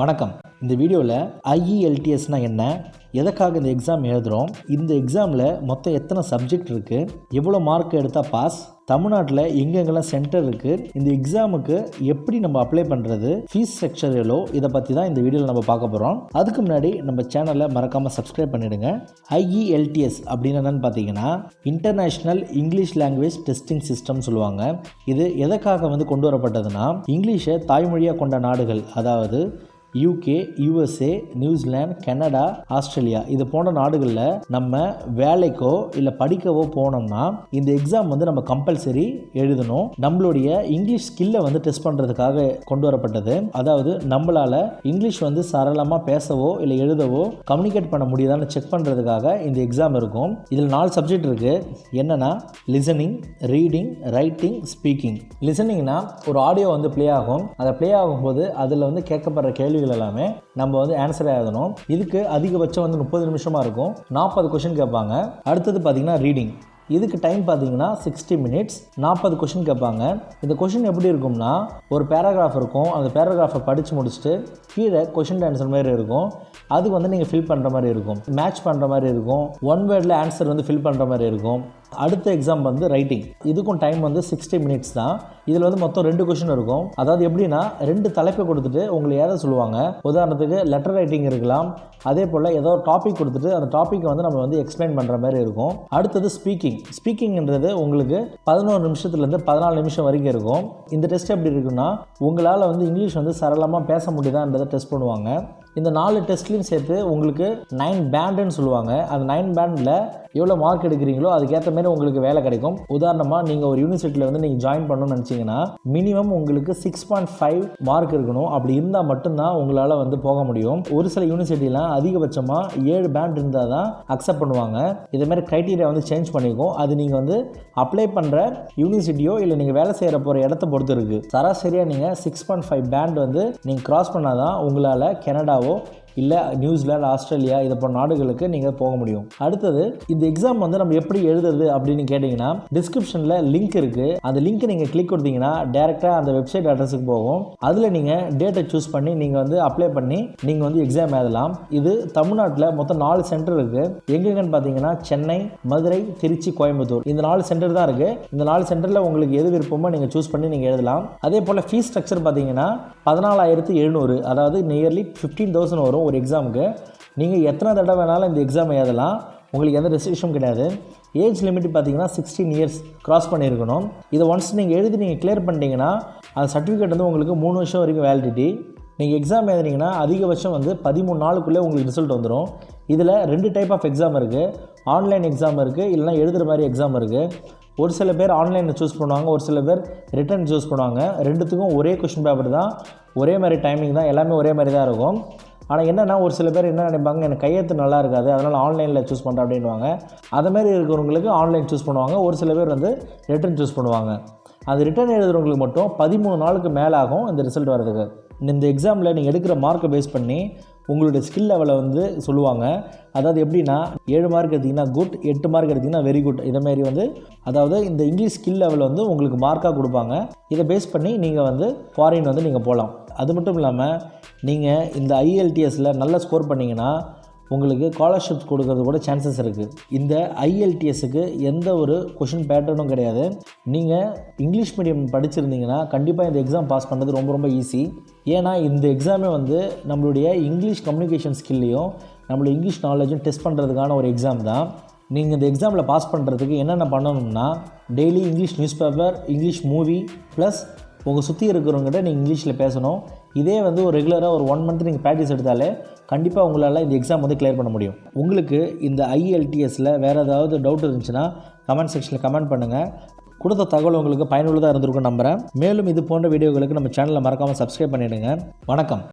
வணக்கம். இந்த வீடியோவில் IELTSனா என்ன, எதற்காக இந்த எக்ஸாம் எழுதுகிறோம், இந்த எக்ஸாமில் மொத்தம் எத்தனை சப்ஜெக்ட் இருக்குது, எவ்வளோ மார்க் எடுத்தால் பாஸ், தமிழ்நாட்டில் எங்கெங்கெல்லாம் சென்டர் இருக்குது, இந்த எக்ஸாமுக்கு எப்படி நம்ம அப்ளை பண்ணுறது, ஃபீஸ் ஸ்ட்ரக்சர் எவ்வளோ, இதை பற்றி தான் இந்த வீடியோவில் நம்ம பார்க்க போகிறோம். அதுக்கு முன்னாடி நம்ம சேனலை மறக்காமல் சப்ஸ்கிரைப் பண்ணிவிடுங்க. IELTS அப்படின்னு என்னென்னு பார்த்தீங்கன்னா international English language testing system சொல்லுவாங்க. இது எதற்காக கொண்டு வரப்பட்டதுன்னா, இங்கிலீஷை தாய்மொழியாக கொண்ட நாடுகள், அதாவது UK, USA, New Zealand, Canada, Australia இது போன்ற நாடுகளில் நம்ம வேலைக்கோ இல்லை படிக்கவோ போனோம்னா இந்த எக்ஸாம் நம்ம கம்பல்சரி எழுதணும். நம்மளுடைய இங்கிலீஷ் ஸ்கில்லை டெஸ்ட் பண்ணுறதுக்காக கொண்டு வரப்பட்டது. அதாவது நம்மளால் இங்கிலீஷ் சரளமாக பேசவோ இல்லை எழுதவோ கம்யூனிகேட் பண்ண முடியுதான்னு செக் பண்ணுறதுக்காக இந்த எக்ஸாம் இருக்கும். இதில் 4 சப்ஜெக்ட் இருக்குது. என்னென்னா லிசனிங், ரீடிங், ரைட்டிங், ஸ்பீக்கிங். லிசனிங்னா ஒரு ஆடியோ ப்ளே ஆகும். அதை ப்ளே ஆகும்போது அதில் கேட்கப்படுற கேள்வி எல்லாமே நம்ம ஆன்சர் எழுதணும். இதுக்கு அதிகபட்சம் 30 நிமிஷமா இருக்கும். 40 கொஸ்டின் கேட்பாங்க. அடுத்தது பார்த்தீங்கன்னா ரீடிங். இதுக்கு டைம் பார்த்தீங்கன்னா 60 மினிட்ஸ். 40 கொஷின் கேட்பாங்க. இந்த கொஷின் எப்படி இருக்கும்னா, ஒரு பேராகிராஃப் இருக்கும். அந்த பேராகிராஃபை படித்து முடிச்சுட்டு கீழே கொஷின் ஆன்சர் மாதிரி இருக்கும். அது நீங்கள் ஃபில் பண்ணுற மாதிரி இருக்கும், மேட்ச் பண்ணுற மாதிரி இருக்கும், ஒன் வேர்டில் ஆன்சர் ஃபில் பண்ணுற மாதிரி இருக்கும். அடுத்த எக்ஸாம் ரைட்டிங். இதுக்கும் டைம் 60 மினிட்ஸ் தான். இதில் மொத்தம் 2 கொஷின் இருக்கும். அதாவது எப்படின்னா 2 தலைப்பை கொடுத்துட்டு உங்களை ஏதோ சொல்லுவாங்க. உதாரணத்துக்கு லெட்டர் ரைட்டிங் இருக்கலாம். அதே போல் ஏதோ ஒரு டாபிக் கொடுத்துட்டு அந்த டாப்பிக்கை நம்ம எக்ஸ்பிளைன் பண்ணுற மாதிரி இருக்கும். அடுத்தது ஸ்பீக்கிங். ஸ்பீக்கிங்ன்றது உங்களுக்கு 11 நிமிஷத்துலேருந்து 14 நிமிஷம் வரைக்கும் இருக்கும். இந்த டெஸ்ட் எப்படி இருக்குன்னா, உங்களால் இங்கிலீஷ் சரளமாக பேச முடியுதான்றதை டெஸ்ட் பண்ணுவாங்க. இந்த 4 டெஸ்ட்லையும் சேர்த்து உங்களுக்கு 9 பேண்டுன்னு சொல்லுவாங்க. அந்த 9 பேண்டில் எவ்வளோ மார்க் எடுக்கிறீங்களோ அதுக்கேற்ற மாதிரி உங்களுக்கு வேலை கிடைக்கும். உதாரணமாக நீங்கள் ஒரு யூனிவர்சிட்டியில் நீங்கள் ஜாயின் பண்ணணும்னு நினச்சிங்கன்னா மினிமம் உங்களுக்கு 6.5 மார்க் இருக்கணும். அப்படி இருந்தால் மட்டும்தான் உங்களால் போக முடியும். ஒரு சில யூனிவர்சிட்டிலாம் அதிகபட்சமாக 7 பேண்ட் இருந்தால் தான் அக்செப்ட் பண்ணுவாங்க. இதேமாதிரி க்ரைட்டீரியா சேஞ்ச் பண்ணிக்கும். அது நீங்கள் அப்ளை பண்ணுற யூனிவர்சிட்டியோ இல்லை நீங்கள் வேலை செய்கிற போகிற இடத்த பொறுத்து இருக்குது. சராசரியாக நீங்கள் 6.5 பேண்ட் நீங்கள் கிராஸ் பண்ணால் தான் உங்களால் கனடாவோ இல்லை நியூசிலாந்து, ஆஸ்திரேலியா இது போன்ற நாடுகளுக்கு நீங்கள் போக முடியும். அடுத்தது இந்த எக்ஸாம் நம்ம எப்படி எழுதுறது அப்படின்னு கேட்டிங்கன்னா, டிஸ்கிரிப்ஷனில் லிங்க் இருக்குது. அந்த லிங்க் நீங்கள் கிளிக் கொடுத்தீங்கன்னா டேரெக்டாக அந்த வெப்சைட் அட்ரஸுக்கு போகும். அதில் நீங்கள் டேட்டை சூஸ் பண்ணி நீங்கள் அப்ளை பண்ணி நீங்கள் எக்ஸாம் எழுதலாம். இது தமிழ்நாட்டில் மொத்தம் 4 சென்டர் இருக்குது. எங்கெங்கன்னு பார்த்தீங்கன்னா சென்னை, மதுரை, திருச்சி, கோயம்புத்தூர். இந்த 4 சென்டர் தான் இருக்குது. இந்த 4 சென்டரில் உங்களுக்கு எது விருப்பமோ நீங்கள் சூஸ் பண்ணி நீங்கள் எழுதலாம். அதே போல் ஃபீஸ் ஸ்ட்ரக்சர் பார்த்தீங்கன்னா 14,700, அதாவது நியர்லி 15,000 வரும் ஒரு எக்ஸாமுக்கு. நீங்கள் எத்தனை தடவை வேணாலும் இந்த எக்ஸாம் எழுதலாம். உங்களுக்கு எந்த ரெஸ்ட்ரிக்ஷன் கிடையாது. ஏஜ் லிமிட் பார்த்தீங்கன்னா 16 இயர்ஸ் கிராஸ் பண்ணியிருக்கணும். இதை ஒன்ஸ் நீங்கள் எழுதி நீங்கள் கிளியர் பண்ணிட்டீங்கன்னா அந்த சர்டிஃபிகேட் உங்களுக்கு 3 வருஷம் வரைக்கும் வேலிடிட்டி. நீங்கள் எக்ஸாம் எழுதினீங்கன்னா அதிகபட்சம் 13 நாளுக்குள்ளே உங்களுக்கு ரிசல்ட் வந்துடும். இதில் 2 டைப் ஆஃப் எக்ஸாம் இருக்குது. ஆன்லைன் எக்ஸாம் இருக்குது, இல்லைனா எழுதுகிற மாதிரி எக்ஸாம் இருக்குது. ஒரு சில பேர் ஆன்லைனில் சூஸ் பண்ணுவாங்க, ஒரு சில பேர் ரிட்டன் சூஸ் பண்ணுவாங்க. ரெண்டுத்துக்கும் ஒரே கொஷின் பேப்பர் தான், ஒரே மாதிரி டைமிங் தான், எல்லாமே ஒரே மாதிரி தான் இருக்கும். ஆனால் என்னென்னா ஒரு சில பேர் என்ன நினைப்பாங்க, எனக்கு கையெழுத்து நல்லா இருக்காது அதனால் ஆன்லைனில் சூஸ் பண்ணுறேன் அப்படின்வாங்க. அதுமாதிரி இருக்கிறவங்களுக்கு ஆன்லைன் சூஸ் பண்ணுவாங்க. ஒரு சில பேர் ரிட்டன் சூஸ் பண்ணுவாங்க. அது ரிட்டன் எழுதுகிறவங்களுக்கு மட்டும் 13 நாளுக்கு மேலே ஆகும் இந்த ரிசல்ட் வரதுக்கு. இந்த எக்ஸாமில் நீங்கள் எடுக்கிற மார்க்கை பேஸ் பண்ணி உங்களுடைய ஸ்கில் லெவலை சொல்லுவாங்க. அதாவது எப்படின்னா 7 மார்க் எடுத்திங்கன்னா குட், 8 மார்க் எடுத்திங்கன்னா வெரி குட். இதேமாரி அதாவது இந்த இங்கிலீஷ் ஸ்கில் லெவல் உங்களுக்கு மார்க்காக கொடுப்பாங்க. இதை பேஸ் பண்ணி நீங்கள் ஃபாரின் நீங்கள் போகலாம். அது மட்டும் இல்லாமல் நீங்கள் இந்த IELTSல நல்ல ஸ்கோர் பண்ணிங்கன்னா உங்களுக்கு ஸ்காலர்ஷிப்ஸ் கொடுக்கறது கூட சான்சஸ் இருக்குது. இந்த IELTSக்கு எந்த ஒரு கொஷின் பேட்டர்னும் கிடையாது. நீங்கள் இங்கிலீஷ் மீடியம் படிச்சிருந்தீங்கன்னா கண்டிப்பாக இந்த எக்ஸாம் பாஸ் பண்ணுறது ரொம்ப ரொம்ப ஈஸி. ஏன்னா இந்த எக்ஸாமே நம்மளுடைய இங்கிலீஷ் கம்யூனிகேஷன் ஸ்கில்லையும் நம்மளுடைய இங்கிலீஷ் நாலேஜும் டெஸ்ட் பண்ணுறதுக்கான ஒரு எக்ஸாம் தான். நீங்கள் இந்த எக்ஸாமில் பாஸ் பண்ணுறதுக்கு என்னென்ன பண்ணணும்னா, daily English news paper, English movie, plus உங்கள் சுற்றி இருக்கிறவங்ககிட்ட நீங்கள் இங்கிலீஷில் பேசணும். இதே ஒரு ரெகுலராக ஒரு 1 மந்த் நீங்கள் ப்ராக்டிஸ் எடுத்தாலே கண்டிப்பாக உங்களால் இந்த எக்ஸாம் கிளியர் பண்ண முடியும். உங்களுக்கு இந்த IELTSல வேறு ஏதாவது டவுட் இருந்துச்சுன்னா கமெண்ட் செக்ஷனில் கமெண்ட் பண்ணுங்கள். கொடுத்த தகவல் உங்களுக்கு பயனுள்ளதாக இருந்திருக்கும் நம்புகிறேன். மேலும் இது போன்ற வீடியோகளுக்கு நம்ம சேனலை மறக்காமல் சப்ஸ்கிரைப் பண்ணிவிடுங்க. வணக்கம்.